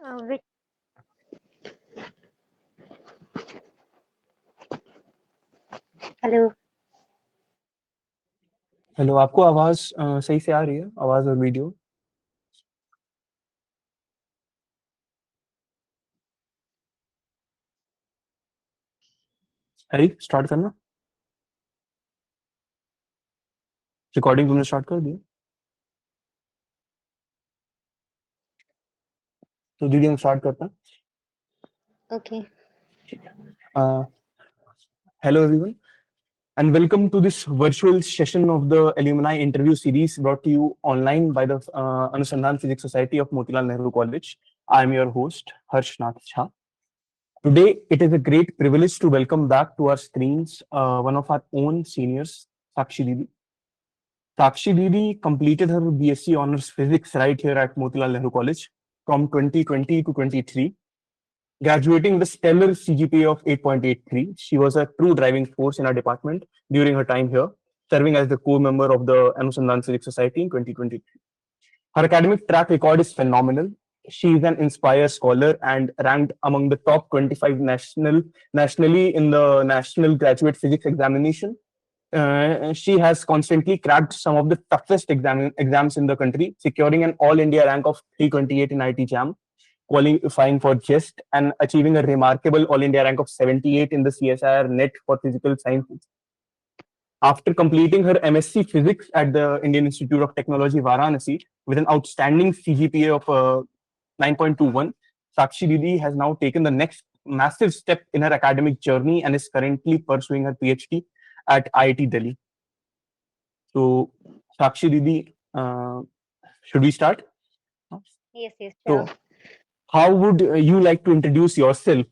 Which hello. Hello, आपको आवाज सही से आ रही है? आवाज और वीडियो? है स्टार्ट करना। रिकॉर्डिंग तुमने स्टार्ट कर दी? तो दीदी हम स्टार्ट करते हैं। Okay. Hello everyone and welcome to this virtual session of the alumni interview series brought to you online by the Anusandhan Physics Society of Motilal Nehru College. I am your host Harsh Nath Jha. Today it is a great privilege to welcome back to our screens one of our own seniors, Sakshi Didi. Sakshi Didi completed her BSc Honors Physics right here at Motilal Nehru College from 2020 to 23, graduating with a stellar CGPA of 8.83. She was a true driving force in our department during her time here, serving as the core member of the Anusandhan Physics Society in 2023. Her academic track record is phenomenal. She is an inspired scholar and ranked among the top 25 nationally in the National Graduate Physics Examination. She has constantly cracked some of the toughest exams in the country, securing an All India rank of 328 in IT JAM, qualifying for GIST, and achieving a remarkable All India rank of 78 in the CSIR NET for Physical Sciences. After completing her MSc Physics at the Indian Institute of Technology, Varanasi, with an outstanding CGPA of 9.21, Sakshi Didi has now taken the next massive step in her academic journey and is currently pursuing her PhD at IIT Delhi. So, Sakshi Didi, should we start? Yes, So, sure. how would you like to introduce yourself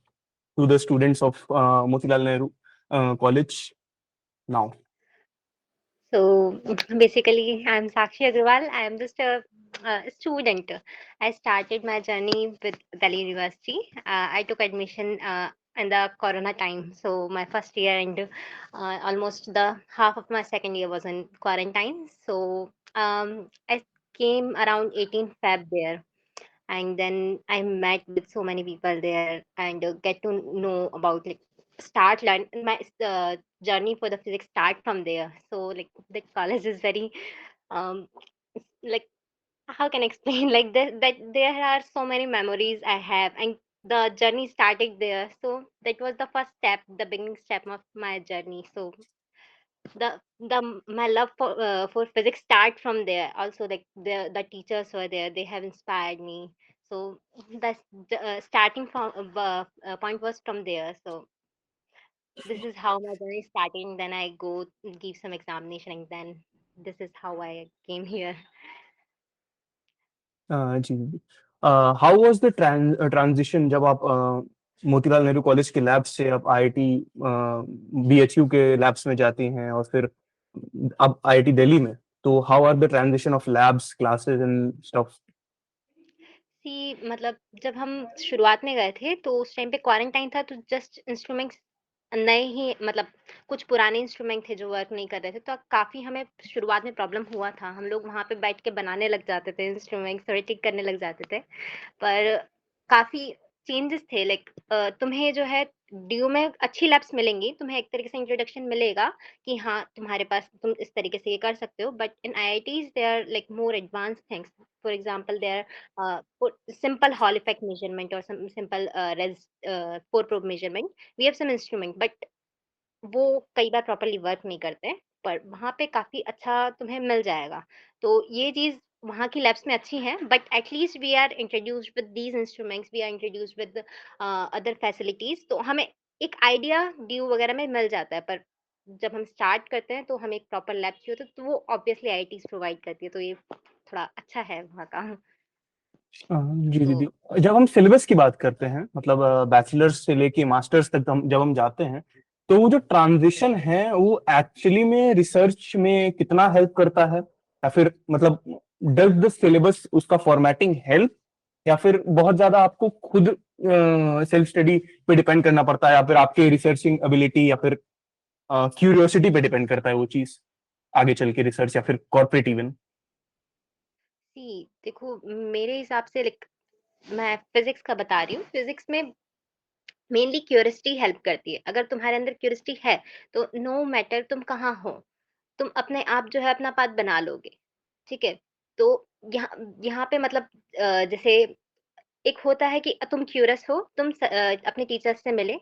to the students of Motilal Nehru College now? So basically, I'm Sakshi Agrawal. I am just a student. I started my journey with Delhi University. I took admission in the Corona time. So my first year and almost the half of my second year was in quarantine. So I came around 18 Feb there, and then I met with so many people there and get to know about like start learn my journey for the physics start from there. So like the college is very um like how can I explain like that there are so many memories I have, and the journey started there. So that was the first step, the beginning step of my journey. So the my love for physics start from there. Also, like the teachers were there, they have inspired me. So that's the starting from point was from there. So this is how my journey starting. Then I go give some examination, and then this is how I came here. जी दीदी, how was the transition जब आप Motilal Nehru college के lab से आप IIT BHU के labs में जाती हैं और फिर अब आईआईटी दिल्ली में, तो how are the transition of labs classes and stuff? मतलब जब हम शुरुआत में गए थे तो उस टाइम पे क्वारंटाइन था, तो जस्ट इंस्ट्रूमेंट्स नए ही मतलब कुछ पुराने इंस्ट्रूमेंट थे जो वर्क नहीं कर रहे थे, तो काफ़ी हमें शुरुआत में प्रॉब्लम हुआ था। हम लोग वहाँ पे बैठ के बनाने लग जाते थे इंस्ट्रूमेंट्स, थोड़े ठीक करने लग जाते थे। पर काफ़ी चेंजेस थे लाइक तुम्हें जो है ड्यू में अच्छी लैब्स मिलेंगी, तुम्हें एक तरीके से इंट्रोडक्शन मिलेगा कि हाँ, तुम्हारे पास तुम इस तरीके से ये कर सकते हो। But in IITs they are like more advanced things. For example they are simple Hall effect measurement or some simple core probe measurement. We have some instrument, but वो कई बार प्रॉपर्ली वर्क नहीं करते हैं, पर वहाँ पे काफ़ी अच्छा तुम्हें मिल जाएगा। तो ये चीज़ वहाँ की लैब्स में अच्छी है, but at least we are introduced with these instruments, we are introduced with other facilities, तो हमें एक आइडिया ड्यू वगैरह में मिल जाता है। पर जब हम स्टार्ट करते हैं, तो हमें एक प्रॉपर लैब चाहिए होता है, तो वो ऑब्वियसली आईआईटीज़ प्रोवाइड करती है, तो ये थोड़ा अच्छा है वहाँ का। जी तो दीदी, जब हम सिलेबस की बात करते हैं, मतलब बैचलर्स से लेके मास्टर्स तक हम जब हम जाते हैं, तो वो जो ट्रांजिशन है वो एक्चुअली में रिसर्च में कितना हेल्प करता है, या फिर मतलब डज द सिलेबस उसका फॉर्मेटिंग हेल्प, या फिर बहुत ज्यादा आपको खुद सेल्फ स्टडी पे डिपेंड करना पड़ता है, या फिर आपके रिसर्चिंग एबिलिटी या फिर क्यूरियोसिटी पे डिपेंड करता है वो चीज आगे चल के रिसर्च या फिर कॉर्पोरेट इवन? देखो मेरे हिसाब से लाइक मैं फिज़िक्स का बता रही हूँ। फिज़िक्स में मेनली क्यूरियोसिटी हेल्प करती है। अगर तुम्हारे अंदर क्यूरियोसिटी है, तो नो मैटर तुम कहाँ हो, तुम अपने आप जो है अपना पाथ बना लोगे, ठीक है? तो यहाँ यहाँ पे मतलब जैसे एक होता है कि तुम क्यूरियस हो, अपने टीचर्स से मिले,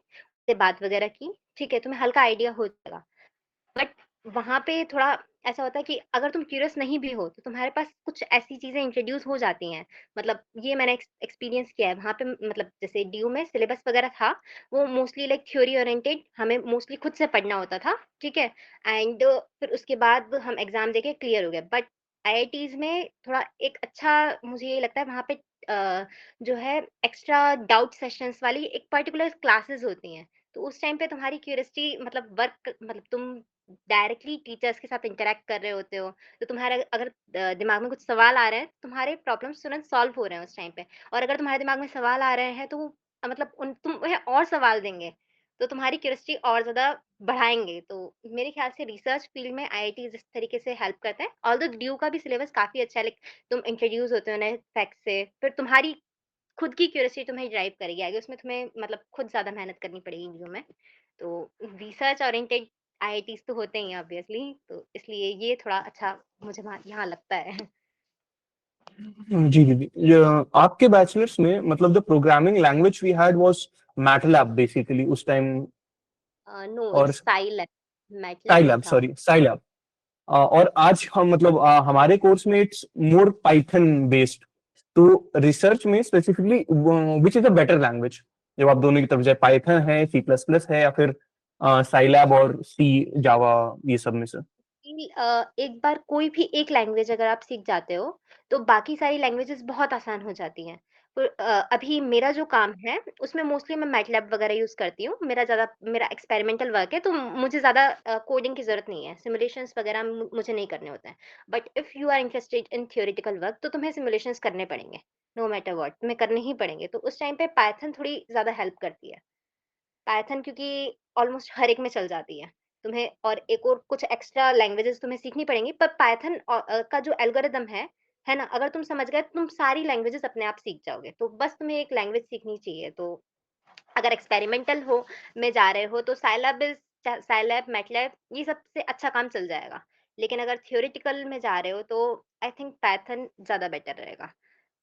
से बात वगैरह की, ठीक है? तुम्हें हल्का आइडिया हो जाएगा। बट वहाँ पे थोड़ा ऐसा होता है कि अगर तुम क्यूरियस नहीं भी हो, तो तुम्हारे पास कुछ ऐसी चीज़ें इंट्रोड्यूस हो जाती हैं। मतलब ये मैंने एक्सपीरियंस किया है। वहाँ पे मतलब जैसे डीयू में सिलेबस वगैरह था, वो मोस्टली लाइक थ्योरी ओरिएंटेड हमें मोस्टली खुद से पढ़ना होता था, ठीक है? एंड फिर उसके बाद हम एग्ज़ाम देके क्लियर हो गए। बट आईआईटीज़ में थोड़ा एक अच्छा मुझे ये लगता है वहाँ पे जो है एक्स्ट्रा डाउट सेशंस वाली एक पर्टिकुलर क्लासेस होती हैं। तो उस टाइम पे तुम्हारी क्यूरियोसिटी मतलब वर्क मतलब तुम डायरेक्टली टीचर्स के साथ इंटरैक्ट कर रहे होते हो, तो तुम्हारे अगर दिमाग में कुछ सवाल आ रहे हैं, तुम्हारे प्रॉब्लम्स तुरंत सॉल्व हो रहे हैं उस टाइम पे। और अगर तुम्हारे दिमाग में सवाल आ रहे हैं, तो वो मतलब उन तुम वह और सवाल देंगे, तो तुम्हारी क्यूरियोसिटी और ज़्यादा बढ़ाएँगे। तो मेरे ख्याल से रिसर्च फील्ड में आईआईटीज़ इस तरीके से हेल्प करते हैं। ऑल्दो ड्यू का भी सिलेबस काफ़ी अच्छा है, लाइक तुम इंट्रोड्यूस होते हो नए फैक्ट से, फिर तुम्हारी खुद की क्यूरियोसिटी तुम्हें ड्राइव करेगी आगे, उसमें तुम्हें मतलब खुद ज़्यादा मेहनत करनी पड़ेगी ड्यू में। तो रिसर्च ओरिएंटेड आईआईटीज़ तो होते ही हैं ऑब्वियसली, तो इसलिए ये थोड़ा अच्छा मुझे वहाँ यहाँ लगता है। जी, जी, जी। आपके बैचलर्स में मतलब the programming language we had was MATLAB basically उस टाइम नो और इट्स साइलैब, मैटलैब नहीं साइलैब था। सॉरी साइलैब और आज हम मतलब हमारे कोर्स में इट्स मोर पाइथन बेस्ड तो रिसर्च में specifically which is a better language जब आप दोनों की तरफ जाए पाइथन है सी प्लस प्लस है या फिर साइलैब और सी जावा ये सब में से एक बार कोई भी एक लैंग्वेज अगर आप सीख जाते हो, तो बाकी सारी लैंग्वेजेज़ बहुत आसान हो जाती हैं। तो अभी मेरा जो काम है, उसमें मोस्टली मैं मैटलैब वगैरह यूज़ करती हूँ। मेरा एक्सपेरिमेंटल वर्क है, तो मुझे ज़्यादा कोडिंग की ज़रूरत नहीं है। सिमुलेशंस वगैरह मुझे नहीं करने होते हैं। But if you are interested in theoretical work, तो तुम्हें सिमुलेशंस करने पड़ेंगे, नो मैटर व्हाट, तुम्हें करने ही पड़ेंगे। तो उस टाइम पे पाइथन थोड़ी ज़्यादा हेल्प करती है। पाइथन क्योंकि ऑलमोस्ट हर एक में चल जाती है। तुम्हें और एक और कुछ एक्स्ट्रा लैंग्वेजेज़ तुम्हें सीखनी पड़ेंगी, पर पाइथन का जो एल्गोरिदम है ना? अगर तुम समझ गए, तो तुम सारी लैंग्वेजेज़ अपने आप सीख जाओगे। तो बस तुम्हें एक लैंग्वेज सीखनी चाहिए। तो अगर एक्सपेरिमेंटल में जा रहे हो, तो साइलैब, मैटलैब ये सबसे अच्छा काम चल जाएगा। लेकिन अगर थ्योरेटिकल में जा रहे हो, तो आई थिंक पाइथन ज़्यादा बेटर रहेगा।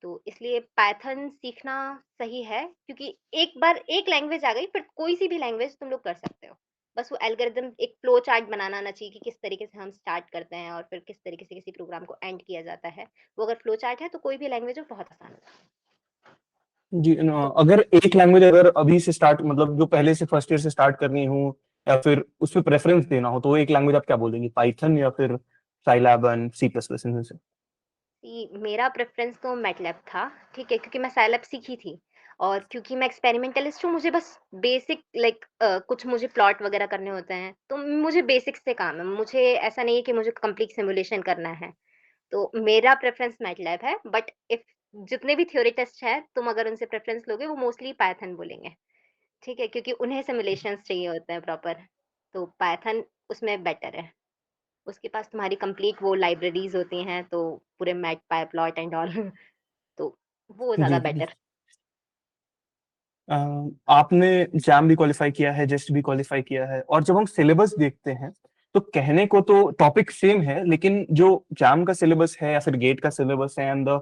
तो इसलिए पाइथन सीखना सही है, क्योंकि एक बार एक लैंग्वेज आ गई, फिर कोई-सी भी लैंग्वेज तुम लोग कर सकते हो। बस वो एल्गोरिदम एक फ्लो चार्ट बनाना आना चाहिए कि किस तरीके से हम स्टार्ट करते हैं और फिर किस तरीके से किसी प्रोग्राम को एंड किया जाता है। वो अगर फ्लो चार्ट है, तो कोई भी लैंग्वेज हो बहुत आसान होता है। जी तो अगर एक लैंग्वेज अगर अभी से स्टार्ट मतलब जो पहले से फर्स्ट ईयर से स्टार्ट करनी हो या फिर उसमें प्रेफरेंस देना हो तो वो एक लैंग्वेज आप क्या बोल देंगे पाइथन या फिर Scilab and C plus plus इनमें से मेरा प्रेफ़रेंस तो मैटलैब था, ठीक है? क्योंकि मैं साइलैब सीखी थी और क्योंकि मैं एक्सपेरिमेंटलिस्ट हूँ, मुझे बस बेसिक लाइक कुछ मुझे प्लॉट वगैरह करने होते हैं, तो मुझे बेसिक्स से काम है। मुझे ऐसा नहीं है कि मुझे कंप्लीट सिमुलेशन करना है। तो मेरा प्रेफ़रेंस मैटलैब है, बट इफ जितने भी थ्योरी टेस्ट हैं, तुम अगर उनसे प्रेफ़रेंस लोगे, वो मोस्टली पाइथन बोलेंगे, ठीक है? क्योंकि उन्हें सिमुलेशंस चाहिए होते हैं प्रॉपर, तो पाइथन उसमें बेटर है। उसके पास तुम्हारी कंप्लीट वो लाइब्रेरीज़ होती हैं, तो पूरे मैटप्लायप्लॉट एंड ऑल तो वो ज़्यादा जी जी बेटर। अ, आपने जैम भी क्वालिफाई किया है जेस्ट भी क्वालिफाई किया है और जब हम सिलेबस देखते हैं तो कहने को तो टॉपिक सेम है लेकिन जो जैम का सिलेबस है या फिर गेट का सिलेबस है एंड द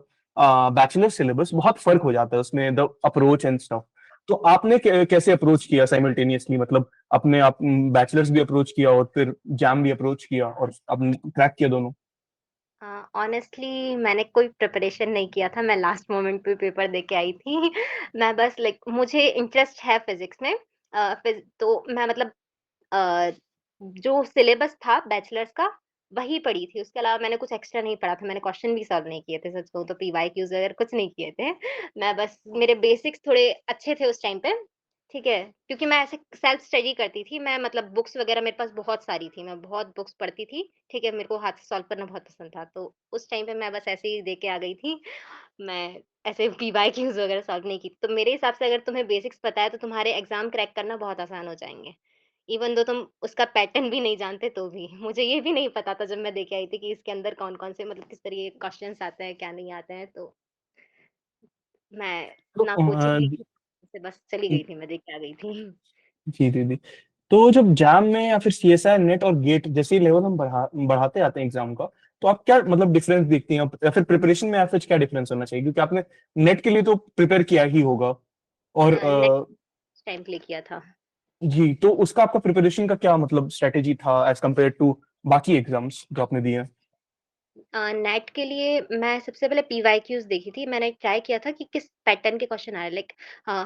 बैचलर सिलेबस बहुत फर्क हो जाता है उसमें द अप्रोच एंड स्टफ तो आपने कैसे अप्रोच किया साइमल्टेनियसली मतलब अपने आप बैचलर्स भी अप्रोच किया और फिर जैम भी अप्रोच किया और आपने क्रैक किया दोनों ऑनेस्टली मैंने कोई प्रिपरेशन नहीं किया था, मैं लास्ट मोमेंट पे पेपर दे के आई थी। मैं बस लाइक मुझे इंटरेस्ट है फिज़िक्स में फिज़ तो मैं मतलब अ, जो सिलेबस था बैचलर्स का, वही पढ़ी थी। उसके अलावा मैंने कुछ एक्स्ट्रा नहीं पढ़ा था। मैंने क्वेश्चन भी सॉल्व नहीं किए थे, सच कहूँ तो पीवाईक्यूज़ वगैरह कुछ नहीं किए थे। मैं बस मेरे बेसिक्स थोड़े अच्छे थे उस टाइम पे, ठीक है? क्योंकि मैं ऐसे सेल्फ स्टडी करती थी। मैं मतलब बुक्स वगैरह मेरे पास बहुत सारी थी। मैं बहुत बुक्स पढ़ती थी, ठीक है? मेरे को हाथ से सॉल्व करना बहुत पसंद था। तो उस टाइम पे मैं बस ऐसे ही दे के आ गई थी। मैं ऐसे पीवाईक्यूज़ वगैरह सॉल्व नहीं की। तो मेरे हिसाब से अगर तुम्हें बेसिक्स पता है, तो तुम्हारे एग्ज़ाम क्रैक करना बहुत आसान हो जाएँगे। इवन दो तुम उसका पैटर्न भी नहीं जानते तो भी। मुझे ये भी नहीं पता था जब मैं देके आई थी कि इसके अंदर कौन-कौन से मतलब किस तरीके के क्वेश्चन्स आते हैं, क्या नहीं आते हैं, तो मैं तो ना कोचिंग ली थी, से बस चली गई थी, मैं देख के आ गई थी। जी दीदी, तो जब जैम में या फिर सीएसआई नेट और गेट जैसे लेवल हम बढ़ाते आते हैं एग्जाम का, तो आप क्या मतलब डिफरेंस देखती हैं, या फिर प्रिपरेशन में एज सच क्या डिफरेंस होना चाहिए, क्योंकि आपने नेट के लिए तो प्रिपेयर किया ही होगा, और नेक्स्ट टाइम प्ले किया था। जी, तो उसका आपका प्रिपरेशन का क्या मतलब स्ट्रेटेजी था एज कम्पेयर टू बाकी एग्जाम्स जो आपने दिए हैं? नेट के लिए मैं सबसे पहले पीवाईक्यूज़ देखी थी। मैंने ट्राई किया था कि किस पैटर्न के क्वेश्चन आ रहे हैं। लाइक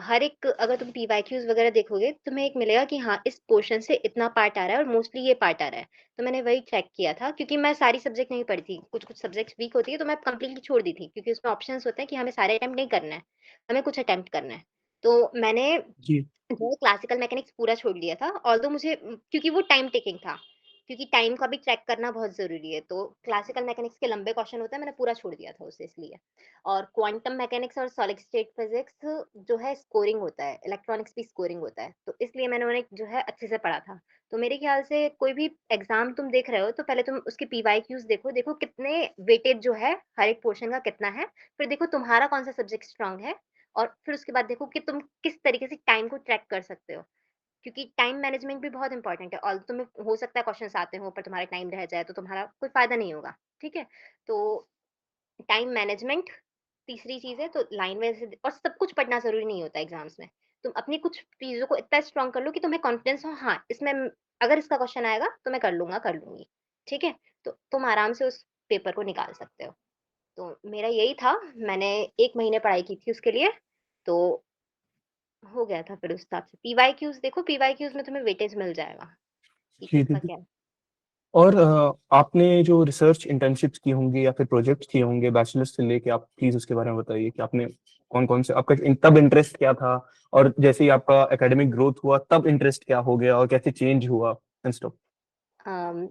हर एक अगर तुम पीवाईक्यूज़ वगैरह देखोगे, तुम्हें एक मिलेगा कि हाँ, इस पोर्शन से इतना पार्ट आ रहा है और मोस्टली ये पार्ट आ रहा है। तो मैंने वही चेक किया था, क्योंकि मैं सारी सब्जेक्ट नहीं पढ़ी थी। कुछ-कुछ सब्जेक्ट्स वीक होती है, तो मैं कंप्लीटली छोड़ दी थी, क्योंकि उसमें ऑप्शंस होते हैं कि हमें सारे अटेम्प्ट नहीं करना है, हमें कुछ अटेम्प्ट करना है। तो मैंने जी वो क्लासिकल मैकेनिक्स पूरा छोड़ दिया था, ऑल्दो मुझे क्योंकि वो टाइम टेकिंग था, क्योंकि टाइम का भी ट्रैक करना बहुत ज़रूरी है, तो क्लासिकल मैकेनिक्स के लंबे क्वेश्चन होते हैं, मैंने पूरा छोड़ दिया था उसे इसलिए। और क्वांटम मैकेनिक्स और सॉलिड स्टेट फिज़िक्स जो है स्कोरिंग होता है, इलेक्ट्रॉनिक्स भी स्कोरिंग होता है, तो इसलिए मैंने उन्हें जो है अच्छे से पढ़ा था। तो मेरे ख्याल से कोई भी एग्ज़ाम तुम देख रहे हो, तो पहले तुम उसके पीवाईक्यूज़ देखो, देखो कितने वेटेज जो है हर एक पोर्शन का कितना है, फिर देखो तुम्हारा कौन-सा सब्जेक्ट स्ट्रॉन्ग है, और फिर उसके बाद देखो कि तुम किस तरीके से टाइम को ट्रैक कर सकते हो। क्योंकि टाइम मैनेजमेंट भी बहुत इंपॉर्टेंट है, और तुम्हें हो सकता है क्वेश्चंस आते हो पर तुम्हारा टाइम रह जाए तो तुम्हारा कोई फायदा नहीं होगा। ठीक है? तो टाइम मैनेजमेंट तीसरी चीज़ है, तो लाइन वाइज़ और सब कुछ पढ़ना ज़रूरी नहीं होता एग्ज़ाम्स में। तुम अपनी कुछ चीज़ों को इतना स्ट्रॉन्ग कर लो कि तुम्हें कॉन्फिडेंस हो, हाँ, इसमें अगर इसका क्वेश्चन आएगा तो मैं कर लूँगा, कर लूँगी। ठीक है? तो तुम आराम से उस पेपर को निकाल सकते हो। तो मेरा यही था, मैंने 1 महीने पढ़ाई की थी उसके लिए, तो हो गया था फिर उस हिसाब से। पीवाईक्यूज़ देखो, पीवाईक्यूज़ में तुम्हें वेटेज मिल जाएगा कि जी किसका दीदी, क्या है। और आपने जो रिसर्च इंटर्नशिप्स की होंगी या फिर प्रोजेक्ट्स किए होंगे बैचलर्स से लेके, आप प्लीज उसके बारे में बताइए कि आपने कौन कौन से, आपका तब इंटरेस्ट क्या था, और जैसे ही आपका एकेडमिक ग्रोथ हुआ तब इंटरेस्ट क्या हो गया और कैसे चेंज हुआ एंड स्टफ।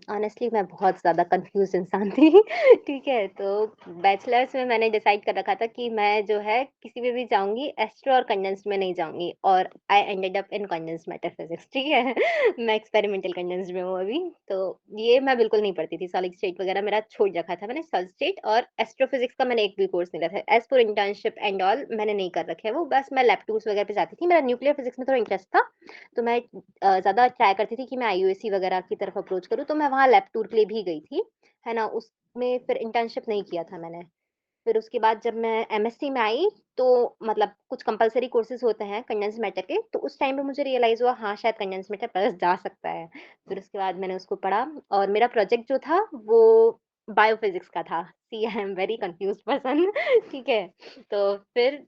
ऑनेस्टली मैं बहुत ज़्यादा कन्फ्यूज़ इंसान थी। ठीक है? तो बैचलर्स में मैंने डिसाइड कर रखा था कि मैं जो है किसी में भी जाऊँगी, एस्ट्रो और कंडेंस्ड में नहीं जाऊँगी, और I ended up in condensed matter physics. ठीक है? मैं एक्सपेरिमेंटल कंडेंस्ड में हूँ अभी। तो ये मैं बिल्कुल नहीं पढ़ती थी, सॉलिड स्टेट वगैरह मेरा छोड़ रखा था मैंने। सॉलिड स्टेट और एस्ट्रोफिज़िक्स का मैंने एक भी कोर्स नहीं लिया था। As for internship and all मैंने नहीं कर रखे हैं वो, बस मैं लैब टूर्स वगैरह पे जाती थी। मेरा न्यूक्लियर फिज़िक्स में थोड़ा इंटरेस्ट था, तो मैं ज़्यादा ट्राई करती थी कि मैं आईयूएससी वगैरह की तरफ अप्रोच करूँ, तो मैं वहाँ लैब टूर के लिए भी गई थी, है ना? उसमें फिर इंटर्नशिप नहीं किया था मैंने। फिर उसके बाद जब मैं एमएससी में आई, तो मतलब कुछ कंपल्सरी कोर्सेज़ होते हैं कंडेंस्ड मैटर के, तो उस टाइम पे मुझे रियलाइज़ हुआ हाँ, शायद कंडेंस्ड मैटर पढ़ा जा सकता है। फिर उसके बाद मैंने उसको पढ़ा, और मेरा प्रोजेक्ट जो था वो बायोफिज़िक्स का था। See I am very confused person. ठीक है? तो फिर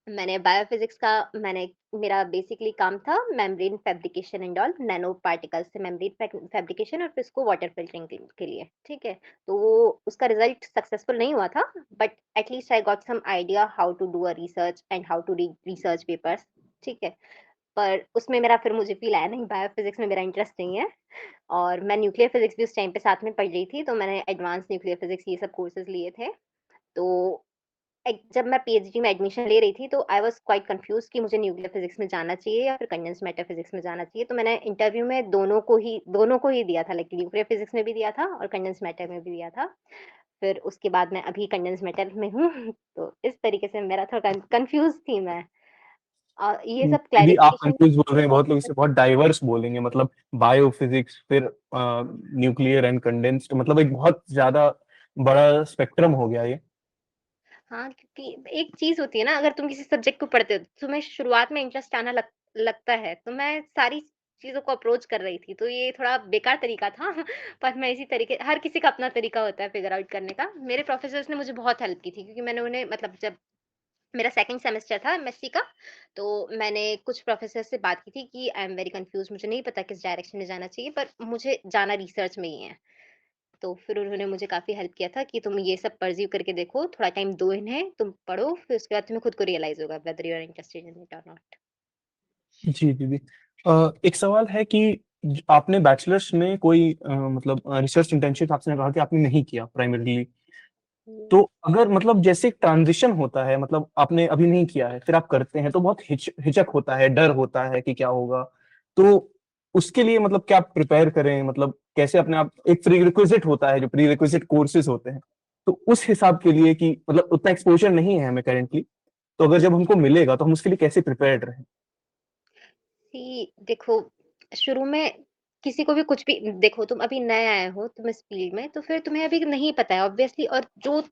मैंने बायोफिज़िक्स का मैंने मेरा बेसिकली काम था membrane fabrication and all, nano particles से मेम्ब्रेन फैब्रिकेशन और फिर उसको वाटर फ़िल्टरिंग के लिए, ठीक है? तो वो उसका रिज़ल्ट सक्सेसफुल नहीं हुआ था, but at least I got some idea how to do a research and how to read research papers, ठीक है? पर उसमें मेरा फिर मुझे फ़ील आया नहीं, बायोफिज़िक्स में मेरा इंटरेस्ट नहीं है, और मैं न्यूक्लियर फिज़िक्स भी उस टाइम पे साथ में पढ़ रही थी, तो मैंने एडवांस न्यूक्लियर फिज़िक्स ये सब कोर्सेज़ लिए थे। तो जब मैं पीएचडी में एडमिशन ले रही थी, तो आई वाज़ क्वाइट कन्फ्यूज़्ड कि मुझे न्यूक्लियर फिज़िक्स में जाना चाहिए या फिर कंडेंस्ड मैटर फिज़िक्स में जाना चाहिए। तो मैंने इंटरव्यू में दोनों को ही दिया था, लाइक न्यूक्लियर फिज़िक्स में भी दिया था और कंडेंस्ड मैटर में भी दिया था। फिर उसके बाद मैं अभी कंडेंस्ड मैटर में हूँ। तो इस तरीके से मेरा थोड़ा कन्फ्यूज़ थी मैं। ये सब दीदी आप क्लैरिफ़िकेशन कंफ्यूज बोल रहे हैं, बहुत लोग इसे बहुत डाइवर्स बोलेंगे, मतलब बायोफिजिक्स, फिर न्यूक्लियर एंड कंडेंस्ड, मतलब एक बहुत ज्यादा बड़ा स्पेक्ट्रम हो गया ये। हाँ, क्योंकि एक चीज़ होती है ना, अगर तुम किसी सब्जेक्ट को पढ़ते हो, तो तुम्हें शुरुआत में इंटरेस्ट आना लगता है, तो मैं सारी चीज़ों को अप्रोच कर रही थी, तो ये थोड़ा बेकार तरीका था। पर मैं इसी तरीके, हर किसी का अपना तरीका होता है फिगर आउट करने का। मेरे प्रोफ़ेसर्स ने मुझे बहुत हेल्प की थी, क्योंकि मैंने उन्हें मतलब जब मेरा सेकंड सेमेस्टर था एमएससी का, तो मैंने कुछ प्रोफ़ेसर से बात की थी कि आई एम वेरी कन्फ्यूज़्ड, मुझे नहीं पता किस डायरेक्शन में जाना चाहिए, पर मुझे जाना रिसर्च में ही है। तो फिर उन्होंने मुझे काफ़ी हेल्प किया था कि तुम ये सब परस्यू करके देखो, थोड़ा टाइम दो इन्हें, तुम पढ़ो, फिर उसके बाद तुम्हें खुद को रियलाइज़ होगा whether you are interested in it और नॉट। जी दीदी, एक सवाल है कि आपने बैचलर्स में कोई मतलब रिसर्च इंटर्नशिप आपने कहा कि आपने नहीं किया प्राइमरीली, हुँ। तो अगर मतलब जैसे ट्रांजिशन होता है, मतलब आपने अभी नहीं किया है फिर आप करते हैं, तो बहुत हिचक होता है, डर होता है कि क्या होगा, तो उसके लिए मतलब क्या प्रिपेयर करें, मतलब कैसे अपने आप, एक प्री रिक्विजिट होता है जो प्री रिक्विजिट कोर्सेज होते हैं, तो उस हिसाब के लिए कि मतलब उतना एक्सपोजर नहीं है हमें करेंटली, तो अगर जब हमको मिलेगा तो हम उसके लिए कैसे प्रिपेयर्ड रहें? कि देखो, शुरू में किसी को भी कुछ भी देखो, तुम अभी नए आए हो तुम इस फील्ड में, तो फिर तुम्हें अभी नहीं पता है ऑब्वियसली, और जो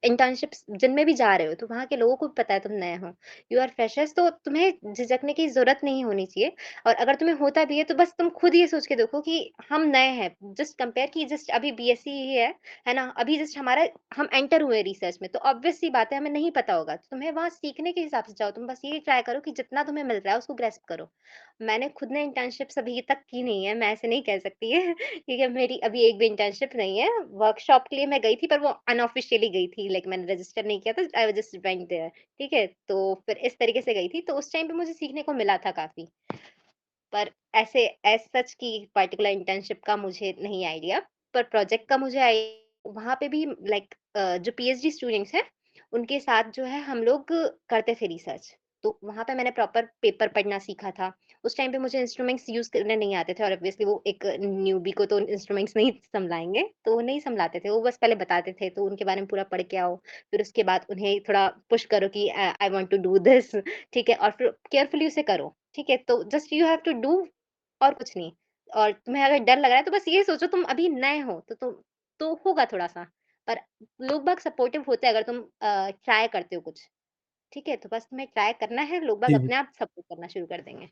इंटर्नशिप्स जिनमें भी जा रहे हो, तो वहाँ के लोगों को भी पता है तुम नए हो। यू आर फ्रेशर्स, तो तुम्हें झिझकने की ज़रूरत नहीं होनी चाहिए। और अगर तुम्हें होता भी है, तो बस तुम खुद ये सोच के देखो कि हम नए हैं, जस्ट कंपेयर कि जस्ट अभी बीएससी ही है ना? अभी जस्ट हमारा हम एंटर हुए रिसर्च में, तो ऑब्वियस सी बात है हमें नहीं पता होगा। तो तुम्हें वहाँ सीखने के हिसाब से जाओ, तुम बस ये ट्राई करो कि जितना तुम्हें मिल रहा है उसको ग्रैस्प करो। मैंने खुद ने इंटर्नशिप्स अभी तक की नहीं है, मैं ऐसे नहीं कह सकती ठीक है, मेरी अभी एक भी इंटर्नशिप नहीं है। वर्कशॉप के लिए मैं गई थी, पर वो अनऑफिशियली गई थी, लाइक मैंने रजिस्टर नहीं किया था, आई जस्ट वेंट देयर, ठीक है? तो फिर इस तरीके से गई थी, तो उस टाइम पे मुझे सीखने को मिला था काफ़ी। पर ऐसे एज़ सच कि पर्टिकुलर इंटर्नशिप का मुझे नहीं आइडिया, पर प्रोजेक्ट का मुझे वहाँ पे भी लाइक जो पीएचडी स्टूडेंट्स हैं, उनके साथ जो है हम लोग करते थे रिसर्च। तो वहाँ पे मैंने प्रॉपर पेपर पढ़ना सीखा था। उस टाइम पे मुझे इंस्ट्रूमेंट्स यूज़ करने नहीं आते थे, और ऑब्वियसली वो एक न्यूबी को तो इंस्ट्रूमेंट्स नहीं सँभलाएँगे, तो वो नहीं सँभलाते थे। वो बस पहले बताते थे, तो उनके बारे में पूरा पढ़ के आओ। फिर उसके बाद उन्हें थोड़ा पुश करो कि I want to do this, ठीक है? और फिर केयरफुली उसे करो। ठीक है? तो just you have to do, और कुछ नहीं। और तुम्हें अगर डर लग रहा है तो बस ये सोचो तुम अभी नए हो, तो तो होगा थोड़ा-सा, पर लोग-बाग सपोर्टिव होते हैं अगर तुम ट्राई करते हो कुछ, ठीक है? तो बस तुम्हें ट्राई करना है, लोग-बाग जी, जी। अपने आप सपोर्ट करना शुरू कर देंगे।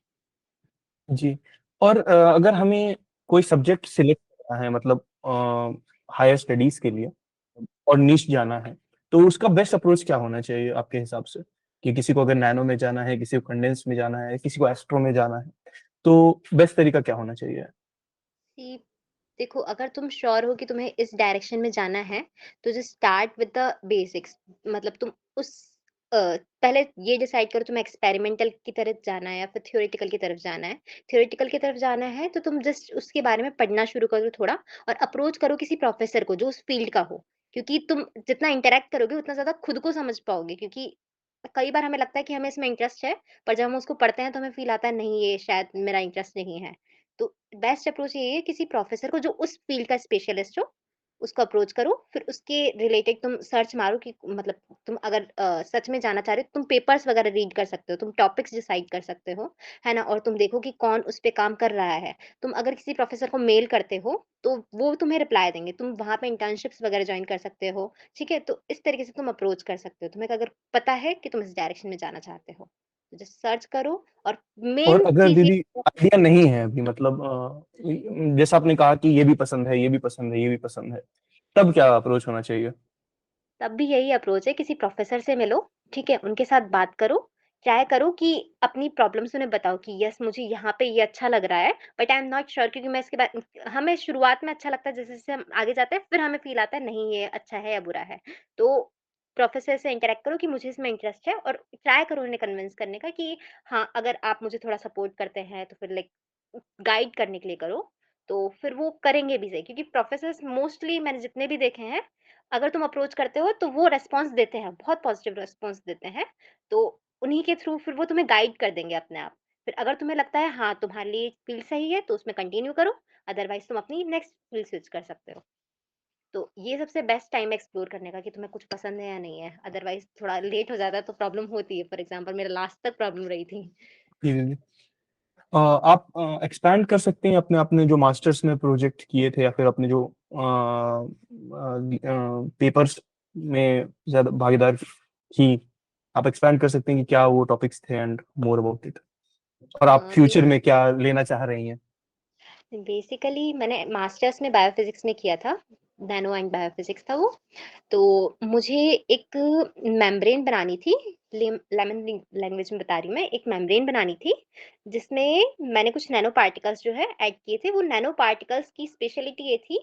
जी। और अगर हमें कोई सब्जेक्ट सिलेक्ट करना है, मतलब हायर स्टडीज़ के लिए और निश जाना है, तो उसका बेस्ट अप्रोच क्या होना चाहिए आपके हिसाब से? कि किसी को अगर नैनो में जाना है, किसी को कंडेंस में जाना है, किसी को एस्ट्रो में जाना है, तो बेस्ट तरीका क्या होना चाहिए? कि देखो, अगर तुम श्योर हो कि तुम्हें इस डायरेक्शन में जाना है, तो just start with the basics. मतलब तुम उस पहले ये डिसाइड करो तुम्हें एक्सपेरिमेंटल की तरफ जाना है या फिर थ्योरेटिकल की तरफ जाना है। थ्योरेटिकल की तरफ जाना है तो तुम जस्ट उसके बारे में पढ़ना शुरू करो थोड़ा, और अप्रोच करो किसी प्रोफेसर को जो उस फील्ड का हो। क्योंकि तुम जितना इंटरैक्ट करोगे उतना ज़्यादा खुद को समझ पाओगे, क्योंकि कई बार हमें लगता है कि हमें इसमें इंटरेस्ट है, पर जब हम उसको पढ़ते हैं तो हमें फ़ील आता है नहीं, ये शायद मेरा इंटरेस्ट नहीं है। तो बेस्ट अप्रोच यही है, किसी प्रोफेसर को जो उस फील्ड का स्पेशलिस्ट हो, उसको अप्रोच करो। फिर उसके रिलेटेड तुम सर्च मारो कि मतलब तुम अगर सच में जानना चाह रहे हो, तुम पेपर्स वगैरह रीड कर सकते हो, तुम टॉपिक्स डिसाइड कर सकते हो, है ना? और तुम देखो कि कौन उस पे काम कर रहा है। तुम अगर किसी प्रोफेसर को मेल करते हो, तो वो तुम्हें रिप्लाई देंगे। तुम वहाँ पे इंटर्नशिप्स वगैरह जॉइन कर सकते हो, ठीक है? तो इस तरीके से तुम अप्रोच कर सकते हो। तुम्हें अगर पता है कि तुम इस डायरेक्शन में जाना चाहते हो, तो जस्ट सर्च करो। और और मेन अगर चीज़ ये दीदी आइडिया नहीं है अभी, मतलब जैसा आपने कहा कि ये भी पसंद है, ये भी पसंद है, ये भी पसंद है, तब क्या अप्रोच होना चाहिए? तब भी यही अप्रोच है, किसी प्रोफ़ेसर से मिलो, ठीक है? उनके साथ बात करो, ट्राई करो कि अपनी प्रॉब्लम्स उन्हें बताओ कि यस मुझे यहाँ पे ये अच्छा लग रहा है, but I am not sure, क्योंकि मैं इसके बाद हमें शुरुआत में अच्छा लगता है, जैसे-जैसे हम आगे जाते हैं फिर हमें फ़ील आता है नहीं ये अच्छा है या बुरा है। तो प्रोफ़ेसर से इंटरैक्ट करो कि मुझे इसमें इंटरेस्ट है, और ट्राई करो उन्हें कन्विंस करने का कि हाँ, अगर आप मुझे थोड़ा सपोर्ट करते हैं तो फिर लाइक गाइड करने के लिए करो, तो फिर वो करेंगे भी सही, क्योंकि प्रोफ़ेसर्स मोस्टली मैंने जितने भी देखे हैं, अगर तुम अप्रोच करते हो तो वो रिस्पॉन्स देते हैं, बहुत पॉजिटिव रिस्पॉन्स देते हैं। तो उन्हीं के थ्रू फिर वो तुम्हें गाइड कर देंगे अपने आप। फिर अगर तुम्हें लगता है हाँ, तुम्हारे लिए फील्ड सही है तो उसमें कंटिन्यू करो, अदरवाइज़ तुम अपनी नेक्स्ट फील्ड स्विच कर सकते हो। तो ये सबसे बेस्ट टाइम है एक्सप्लोर करने का कि तुम्हें कुछ पसंद है या नहीं है। अदरवाइज़ थोड़ा लेट हो जाता है तो प्रॉब्लम होती है। फॉर एग्ज़ाम्पल मेरा लास्ट तक प्रॉब्लम रही थी। जी, जी, जी। आप एक्सपैंड कर सकते हैं अपने अपने जो मास्टर्स में प्रोजेक्ट किए थे, या फिर अपने जो पेपर्स में ज्यादा भागीदार थी, आप एक्सपैंड कर सकते हैं कि क्या वो टॉपिक्स थे एंड मोर अबाउट इट, और आप बेस फ्यूचर में क्या लेना चाह रही हैं? बेसिकली मैंने मास्टर्स में बायोफ़िज़िक्स में किया था, नैनो एंड बायोफ़िज़िक्स था वो। तो मुझे एक मेम्ब्रेन बनानी थी, लेमन लैंग्वेज में बता रही हूँ मैं, एक मेम्ब्रेन बनानी थी, जिसमें मैंने कुछ नैनो पार्टिकल्स जो है ऐड किए थे। वो नैनो पार्टिकल्स की स्पेशलिटी ये थी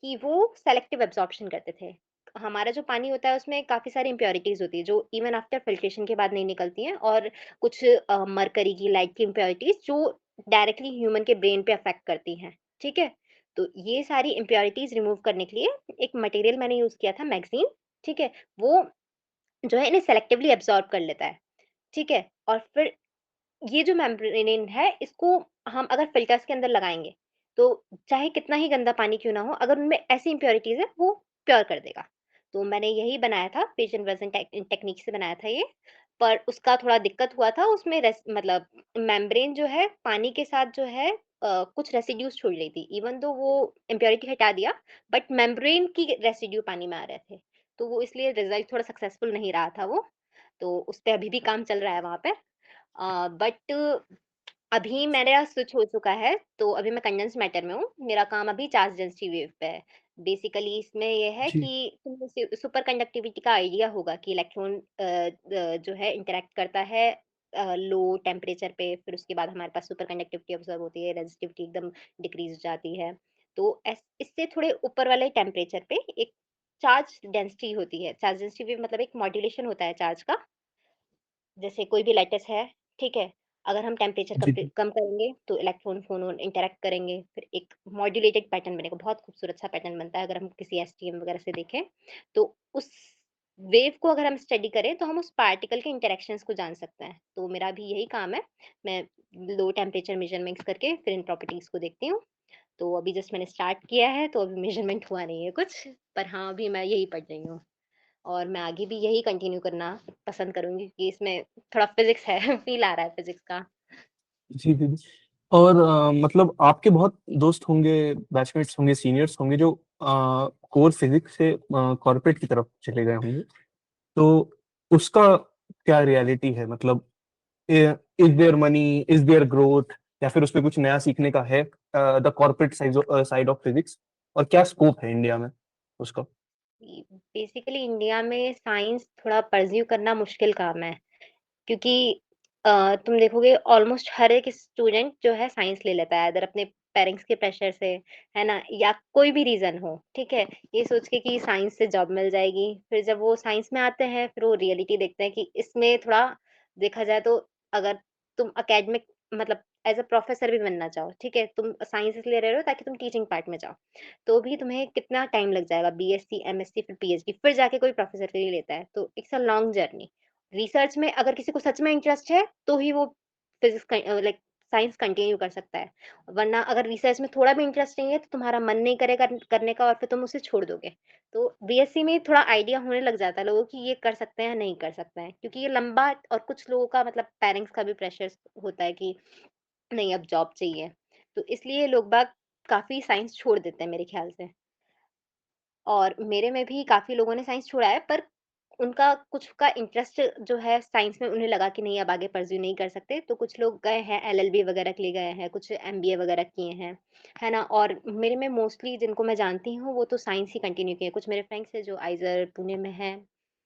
कि वो सेलेक्टिव एब्ज़ॉर्प्शन करते थे। हमारा जो पानी होता है उसमें काफ़ी सारी इम्प्योरिटीज़ होती है जो इवन आफ्टर फ़िल्ट्रेशन के बाद नहीं निकलती हैं, और कुछ मरकरी की, लाइट की इम्प्योरिटीज़ जो डायरेक्टली ह्यूमन के ब्रेन पे अफ़ेक्ट करती हैं, ठीक है? तो ये सारी इम्प्योरिटीज़ रिमूव करने के लिए एक मटेरियल मैंने यूज़ किया था, मैग्ज़ीन, ठीक है? वो जो है इन्हें सेलेक्टिवली एब्ज़ॉर्ब कर लेता है, ठीक है? और फिर ये जो मेम्ब्रेन है, इसको हम अगर फ़िल्टर्स के अंदर लगाएँगे, तो चाहे कितना ही गंदा पानी क्यों ना हो, अगर उनमें ऐसी इम्प्योरिटीज़ है, वो प्योर कर देगा। तो मैंने यही बनाया था, फेज इन्वर्जन टेक्नीक से बनाया था ये। पर उसका थोड़ा दिक्कत हुआ था, उसमें मतलब मेम्ब्रेन जो है पानी के साथ जो है कुछ रेसिड्यूज छोड़ रही थी। इवन दो वो इम्प्योरिटी हटा दिया, बट मेम्ब्रेन की रेसिड्यू पानी में आ रहे थे, तो वो इसलिए रिजल्ट थोड़ा सक्सेसफुल नहीं रहा था वो। तो उस पे अभी भी काम चल रहा है वहाँ पे। बट अभी मेरा स्विच हो चुका है, तो अभी मैं कंडेंस्ड मैटर में हूँ। मेरा काम अभी चार्ज डेंसिटी वेव पे है। बेसिकली इसमें ये है जी। कि तुम्हें सुपर कंडक्टिविटी का आइडिया होगा कि इलेक्ट्रॉन जो है इंटरैक्ट करता है लो टेम्परेचर पे, फिर उसके बाद हमारे पास सुपर कंडक्टिविटी ऑब्जर्व होती है, रेजिस्टिविटी एकदम डिक्रीज हो जाती है। तो इससे थोड़े ऊपर वाले टेम्परेचर पे एक चार्ज डेंसिटी होती है। चार्ज डेंसिटी वेव मतलब एक मॉड्यूलेशन होता है चार्ज का। जैसे कोई भी लैटिस है, ठीक है? अगर हम टेम्परेचर जी जी। कम करेंगे तो इलेक्ट्रॉन फोनॉन इंटरैक्ट करेंगे, फिर एक मॉड्यूलेटेड पैटर्न बनेगा, बहुत खूबसूरत सा पैटर्न बनता है अगर हम किसी एसटीएम वगैरह से देखें। तो उस वेव को अगर हम स्टडी करें तो हम उस पार्टिकल के इंटरैक्शंस को जान सकते हैं। तो मेरा भी यही काम है, मैं लो टेम्परेचर मेजरमेंट्स करके फिर इन प्रॉपर्टीज़ को देखती हूँ। तो अभी जस्ट मैंने स्टार्ट किया है, तो अभी मेजरमेंट हुआ नहीं है कुछ, पर हाँ, अभी मैं यही पढ़ रही हूँ। और मैं आगे भी यही कंटिन्यू करना पसंद करूँगी क्योंकि इसमें थोड़ा फिज़िक्स है, फ़ील आ रहा है फिज़िक्स का। जी जी जी। और मतलब आपके बहुत दोस्त होंगे, बैचमेट्स होंगे, सीनियर्स होंगे जो कोर फिजिक्स से कॉर्पोरेट की तरफ चले गए होंगे। तो उसका क्या रियलिटी है? मतलब is their money, is their growth, या फिर उसपे कुछ नया सीखने का है the corporate side of physics, और क्या स्कोप है इंडिया में उसका? बेसिकली इंडिया में साइंस थोड़ा परस्यू करना मुश्किल काम है क्योंकि तुम देखोगे ऑलमोस्ट हर एक स्टूडेंट जो है साइंस ले लेता है, अगर अपने पेरेंट्स के प्रेशर से, है ना? या कोई भी रीज़न हो, ठीक है? ये सोच के कि साइंस से जॉब मिल जाएगी, फिर जब वो साइंस में आते हैं, फिर वो रियलिटी देखते हैं कि इसमें थोड़ा देखा जाए तो अगर तुम एकेडमिक मतलब एज़ अ प्रोफ़ेसर भी बनना चाहो, ठीक है? तुम साइंस इसलिए ले रहे हो ताकि तुम टीचिंग पार्ट में जाओ, तो भी तुम्हें कितना टाइम लग जाएगा, बीएससी, एमएससी फिर पीएचडी, फिर जाके कोई प्रोफ़ेसर के लिए लेता है, तो it's a long journey. Research में अगर किसी को सच में इंटरेस्ट है, तो ही वो फिज़िक्स लाइक साइंस कंटिन्यू कर सकता है। वरना अगर रिसर्च में थोड़ा भी इंटरेस्ट नहीं है, तो तुम्हारा मन नहीं करेगा करने का और फिर तुम उसे छोड़ दोगे। तो बीएससी में थोड़ा आइडिया होने लग जाता है लोगों की ये कर सकते हैं, नहीं कर सकते हैं। क्योंकि ये लंबा और कुछ लोगों का मतलब पेरेंट्स का भी प्रेशर होता है कि नहीं अब जॉब चाहिए। तो इसलिए लोग बाग काफ़ी साइंस छोड़ देते हैं मेरे ख़्याल से। और मेरे में भी काफ़ी लोगों ने साइंस छोड़ा है, पर उनका कुछ का इंटरेस्ट जो है साइंस में उन्हें लगा कि नहीं अब आगे परस्यू नहीं कर सकते, तो कुछ लोग गए हैं एलएलबी वगैरह के लिए गए हैं, कुछ एमबीए वगैरह किए हैं, है ना? और मेरे में मोस्टली जिनको मैं जानती हूँ वो तो साइंस ही कंटिन्यू किए हैं। कुछ मेरे फ्रेंड्स हैं जो आइज़र पुणे में हैं,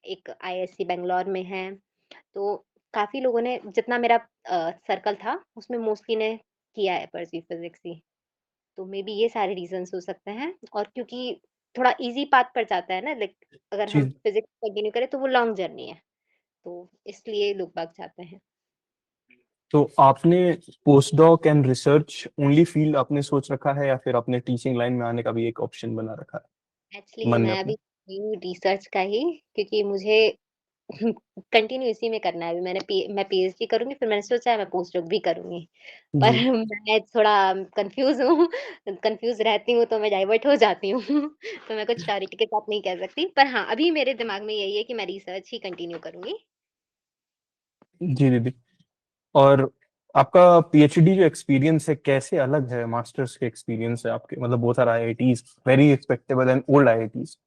एक आईआईएससी बैंगलोर में हैं, तो काफ़ी लोगों ने जितना मेरा सर्कल था उसमें मोस्टली ने किया है परस्यू फिज़िक्स ही। तो मे बी ये सारे रीज़न्स हो सकते हैं और क्योंकि थोड़ा ईज़ी पाथ पड़ जाता है ना लाइक अगर हम जी। फिज़िक्स कंटिन्यू करें तो वो लॉन्ग जर्नी है, तो इसलिए लोग भाग जाते हैं। तो आपने post doc and research only field आपने सोच रखा है, या फिर आपने टीचिंग लाइन में आने का भी एक ऑप्शन बना रखा है एक्चुअली मन में मैं अपने? अभी कर रही हूँ रिसर्च का ही क्योंकि मुझे कंटिन्यू इसी में करना है। अभी मैं पीएचडी करूँगी फिर मैंने सोचा है मैं पोस्ट डॉक भी करूँगी। पर जी मैं थोड़ा कन्फ्यूज़ हूँ, कन्फ्यूज़ रहती हूँ तो मैं डाइवर्ट हो जाती हूँ। तो मैं कुछ क्लैरिटी के साथ नहीं कह सकती। पर हाँ, अभी मेरे दिमाग में यही है कि मैं रिसर्च ही कंटिन्यू करूँगी। जी दीदी। और आपका पीएचडी जो एक्सपीरियंस है कैसे अलग है मास्टर्स के एक्सपीरियंस से आपके? मतलब बहुत सारे IITs, very respectable and old IITs,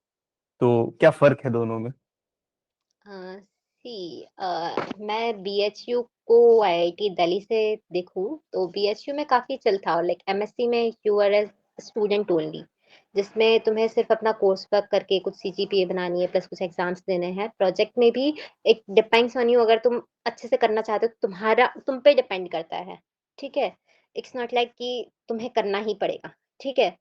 तो क्या फर्क है दोनों में? मैं बीएचयू को आईआईटी दिल्ली से देखूं तो बीएचयू में काफी चिल था लाइक एमएससी में you are as student only जिसमें तुम्हें सिर्फ अपना कोर्स वर्क करके कुछ सीजीपीए बनानी है प्लस कुछ एग्जाम्स देने हैं प्रोजेक्ट में भी एक डिपेंड्स ऑन यू अगर तुम अच्छे से करना चाहते हो तो तुम्हारा तुम पे डिपेंड करता है ठीक है इट्स नॉट लाइक कि तुम्हें करना ही पड़ेगा ठीक है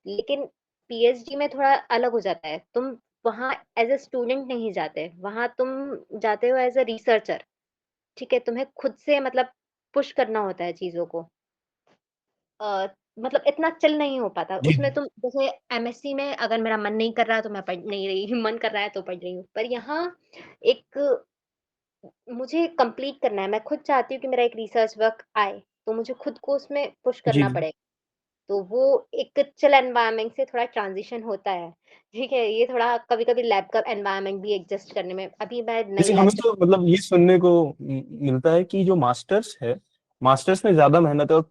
लेकिन पीएचडी में थोड़ा अलग हो जाता है। तुम वहाँ एज़ अ स्टूडेंट नहीं जाते, वहाँ तुम जाते हो एज़ अ रिसर्चर, ठीक है? तुम्हें खुद से मतलब पुश करना होता है चीज़ों को। अ, मतलब इतना चिल नहीं हो पाता। जी उसमें तुम जैसे एमएससी में अगर मेरा मन नहीं कर रहा तो मैं पढ़ नहीं रही, मन कर रहा है तो पढ़ रही हूँ। पर यहाँ एक मुझे कंप्लीट करना है, मैं खुद चाहती हूँ कि मेरा एक रिसर्च वर्क आए, तो मुझे खुद को उसमें पुश जी करना जी। पड़ेगा। तो वो एक चिल एनवायरनमेंट से थोड़ा ट्रांजिशन होता है। ठीक है, ये थोड़ा कभी-कभी लैब का एनवायरनमेंट भी एडजस्ट करने में, अभी मैं नई जैसे लैब हमें तो मतलब ये सुनने को मिलता है कि जो मास्टर्स है, मास्टर्स में ज्यादा मेहनत है,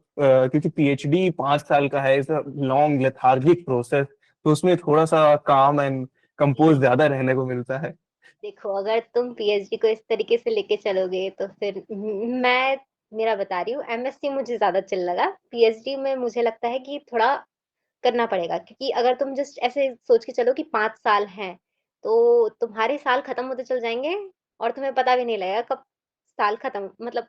क्योंकि पीएचडी 5 साल का है, इट्स लॉन्ग लेथार्जिक प्रोसेस, तो उसमें थोड़ा सा काम एंड कंपोज में ज्यादा रहने को मिलता है। देखो, अगर तुम पीएचडी को इस तरीके से लेके चलोगे तो फिर मैं मेरा बता रही हूँ, एमएससी मुझे ज़्यादा चिल लगा। पीएचडी में मुझे लगता है कि थोड़ा करना पड़ेगा, क्योंकि अगर तुम जस्ट ऐसे सोच के चलो कि 5 साल हैं, तो तुम्हारे साल खत्म होते चल जाएँगे और तुम्हें पता भी नहीं लगेगा कब साल खत्म, मतलब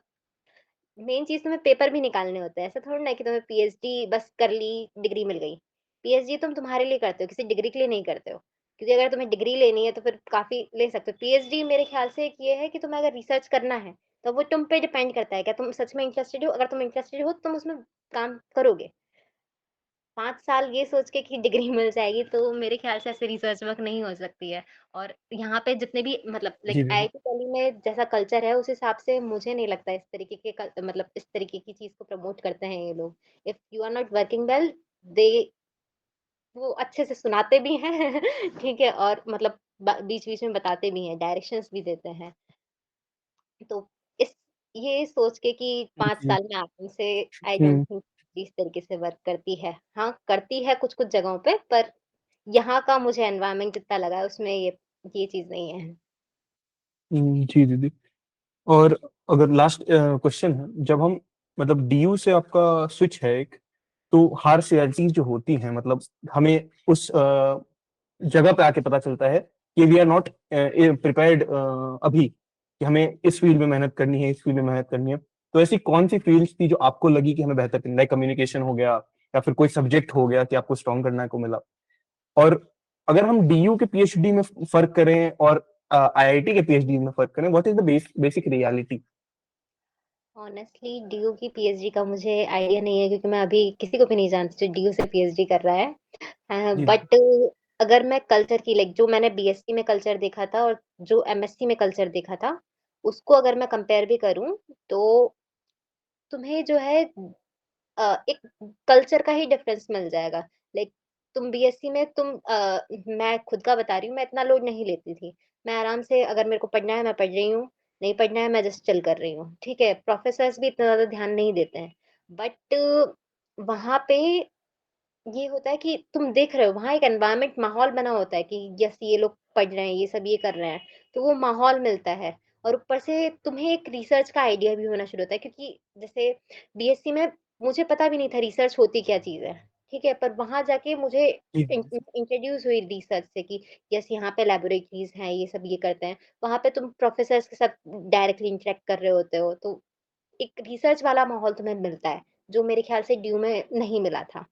मेन चीज़ तुम्हें पेपर भी निकालने होते हैं। ऐसा थोड़ी ना है कि तुम्हें पीएचडी बस कर ली, डिग्री मिल गई। पीएचडी तुम तुम्हारे लिए करते हो, किसी डिग्री के लिए नहीं करते हो। क्योंकि अगर तुम्हें डिग्री लेनी है तो फिर काफ़ी ले सकते हो। पीएचडी मेरे ख़्याल से एक ये है कि तुम्हें अगर रिसर्च करना है, तो वो तुम पे डिपेंड करता है, क्या तुम सच में इंटरेस्टेड हो? अगर तुम इंटरेस्टेड हो, तो तुम उसमें काम करोगे। 5 साल ये सोच के कि डिग्री मिल जाएगी, तो मेरे ख़्याल से ऐसे रिसर्च वर्क नहीं हो सकती है। और यहाँ पे जितने भी मतलब जी लाइक दीदी। आईआईटी दिल्ली में जैसा कल्चर है, उस हिसाब से मुझे नहीं लगता इस तरीके के मतलब इस तरीके की चीज़ को प्रमोट करते हैं ये लोग। If you are not working well, they वो अच्छे से सुनाते भी हैं ठीक है, और मतलब बीच-बीच में बताते भी हैं, डायरेक्शंस भी देते हैं। तो इस ये सोच के कि 5 जी। साल में आराम से, आई डोंट हम्म। थिंक इस तरीके से वर्क करती है। हाँ, करती है कुछ-कुछ जगहों पे, पर यहाँ का मुझे एनवायरनमेंट जितना लगा है उसमें ये चीज़ नहीं है। जी दीदी। और अगर लास्ट क्वेश्चन है, जब हम मतलब डीयू से आपका स्विच है एक, तो हार्श रियलिटीज जो होती हैं, मतलब हमें उस जगह पे आके पता चलता है कि वी आर नॉट प्रिपेयर्ड अभी, कि हमें इस फील्ड में मेहनत करनी है, इस फील्ड में मेहनत करनी है। तो ऐसी कौन सी फील्ड्स थी जो आपको लगी कि हमें बेहतर करनी, लाइक कम्युनिकेशन हो गया, या फिर कोई सब्जेक्ट हो गया कि आपको स्ट्रॉन्ग करने को मिला? और अगर हम डीयू के पीएचडी में फर्क करें और आईआईटी के पीएचडी में फर्क करें, what is the basic reality? Honestly DU की पीएचडी का मुझे आइडिया नहीं है, क्योंकि मैं अभी किसी को भी नहीं जानती जो डीयू से पीएचडी कर रहा है। जी बट अगर मैं कल्चर की लाइक जो मैंने बीएससी में कल्चर देखा था और जो एमएससी में कल्चर देखा था, उसको अगर मैं कंपेयर भी करूँ, तो तुम्हें जो है एक कल्चर का ही डिफरेंस मिल जाएगा। लाइक तुम बीएससी में मैं खुद का बता रही हूँ, मैं इतना लोड नहीं लेती थी। मैं आराम से, अगर मेरे को पढ़ना है मैं पढ़ रही हूँ, नहीं पढ़ना है मैं जस्ट चिल कर रही हूँ, ठीक है? प्रोफेसर्स भी इतना ज़्यादा ध्यान नहीं देते हैं। बट वहाँ पे ये होता है कि तुम देख रहे हो, वहाँ एक एनवायरनमेंट माहौल बना होता है कि यस ये लोग पढ़ रहे हैं, ये सब ये कर रहे हैं, तो वो माहौल मिलता है। और ऊपर से तुम्हें एक रिसर्च का आइडिया भी होना शुरू होता है, क्योंकि जैसे बीएससी में मुझे पता भी नहीं था रिसर्च होती क्या चीज़ है, ठीक है? पर वहाँ जाके मुझे जी इंट्रोड्यूस हुई रिसर्च से कि यस यहाँ पे लैबोरेटरीज़ हैं, ये सब ये करते हैं। वहाँ पे तुम प्रोफेसर्स के साथ डायरेक्टली इंटरैक्ट कर रहे होते हो, तो एक रिसर्च वाला माहौल तुम्हें मिलता है, जो मेरे ख्याल से ड्यू में नहीं मिला था।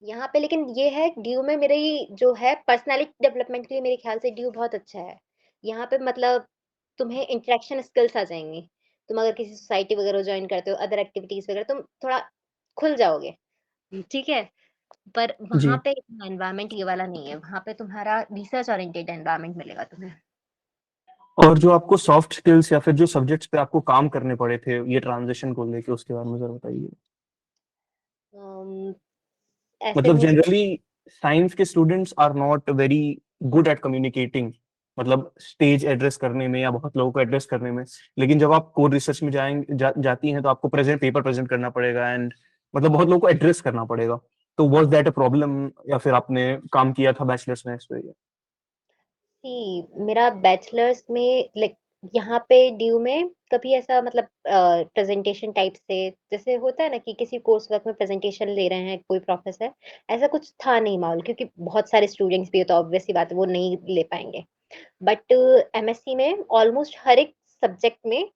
यहाँ पे लेकिन ये है, ड्यू में मेरी जो है पर्सनैलिटी डेवलपमेंट के लिए मेरे ख्याल से ड्यू बहुत अच्छा है। यहाँ पे मतलब तुम्हें इंटरेक्शन स्किल्स आ जाएँगी। तुम अगर किसी सोसाइटी वगैरह जॉइन करते हो, अदर एक्टिविटीज़ वगैरह, तुम थोड़ा खुल जाओगे, ठीक है? पर वहाँ जी। पे एनवायरनमेंट ये वाला नहीं है, वहाँ पे तुम्हारा रिसर्च ओरिएंटेड एनवायरनमेंट मिलेगा तुम्हें। और जो आपको सॉफ्ट स्किल्स या फिर जो सब्जेक्ट्स पे आपको काम करने पड़े थे ये ट्रांजिशन को लेके, उसके बारे में जरा बताइए। अम, ऐसे मतलब मुझे जनरली साइंस के students are not very good at communicating, मतलब स्टेज एड्रेस करने में या बहुत लोगों को एड्रेस करने में। लेकिन जब आप कोर रिसर्च में जाती हैं, तो आपको पेपर प्रेजेंट करना पड़ेगा, एंड मतलब बहुत लोगों को एड्रेस करना पड़ेगा। तो वाज दैट अ प्रॉब्लम, या फिर आपने काम किया था बैचलर्स में इस पे? मेरा बैचलर्स में लाइक यहाँ पे ड्यू में कभी ऐसा मतलब प्रेजेंटेशन टाइप से, जैसे होता है ना कि किसी कोर्स वर्क में प्रेजेंटेशन ले रहे हैं कोई प्रोफेसर, ऐसा कुछ था नहीं माहौल, क्योंकि बहुत सारे स्टूडेंट्स भी है, तो ऑब्वियस सी बात है वो नहीं ले पाएंगे। बट एमएससी में ऑलमोस्ट हर एक सब्जेक्ट में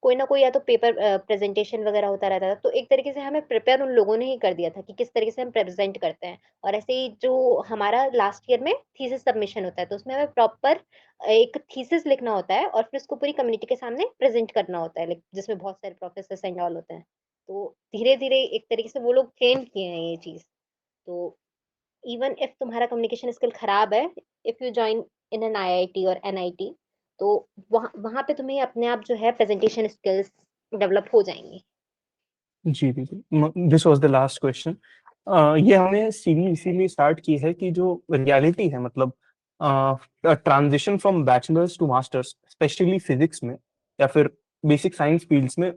कोई ना कोई या तो पेपर प्रेजेंटेशन वगैरह होता रहता था, तो एक तरीके से हमें प्रिपेयर उन लोगों ने ही कर दिया था कि किस तरीके से हम प्रेजेंट करते हैं। और ऐसे ही जो हमारा लास्ट ईयर में थीसिस सबमिशन होता है, तो उसमें हमें प्रॉपर एक थीसिस लिखना होता है और फिर उसको पूरी कम्युनिटी के सामने प्रेजेंट करना होता है, लाइक जिसमें बहुत सारे प्रोफेसर्स एंड ऑल होते हैं। तो धीरे धीरे एक तरीके से वो लोग ट्रेन किए हैं ये चीज। तो इवन इफ तुम्हारा कम्युनिकेशन स्किल खराब है, if you join in an IIT और एनआईटी, तो वहाँ वहाँ पे तुम्हें अपने आप जो है प्रेजेंटेशन स्किल्स डेवलप हो जाएंगी। जी दीदी, this was the last question. ये हमने सीरीज इसीलिए स्टार्ट की है कि जो रियलिटी है, मतलब transition from bachelors to masters, specially physics में या फिर बेसिक साइंस फील्ड्स में,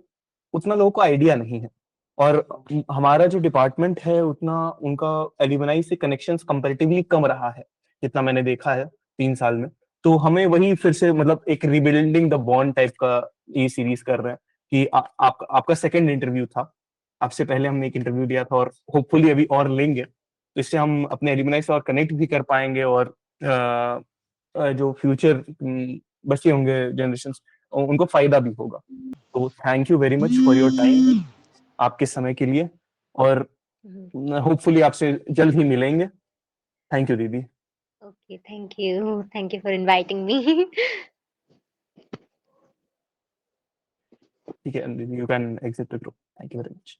उतना लोगों को आइडिया नहीं है। और हमारा जो डिपार्टमेंट है, उतना उनका एल्यूमनाई से कनेक्शंस कंपैरेटिवली कम रहा है, जितना मैंने देखा है 3 साल में। तो हमें वही फिर से, मतलब एक रिबिल्डिंग द बॉन्ड टाइप का ये सीरीज कर रहे हैं कि आपका सेकंड इंटरव्यू था। आपसे पहले हमने एक इंटरव्यू दिया था और होपफुली अभी और लेंगे, तो इससे हम अपने एल्यूमनाई से और कनेक्ट भी कर पाएंगे, और जो फ्यूचर बचे होंगे जनरेशन, उनको फायदा भी होगा। तो thank you very much for your time, आपके समय के लिए। और Mhm. होपफुली आपसे जल्द ही मिलेंगे। थैंक यू दीदी। Okay, thank you. Thank you for inviting me. ठीक है दीदी, you can exit the group. Thank you very much.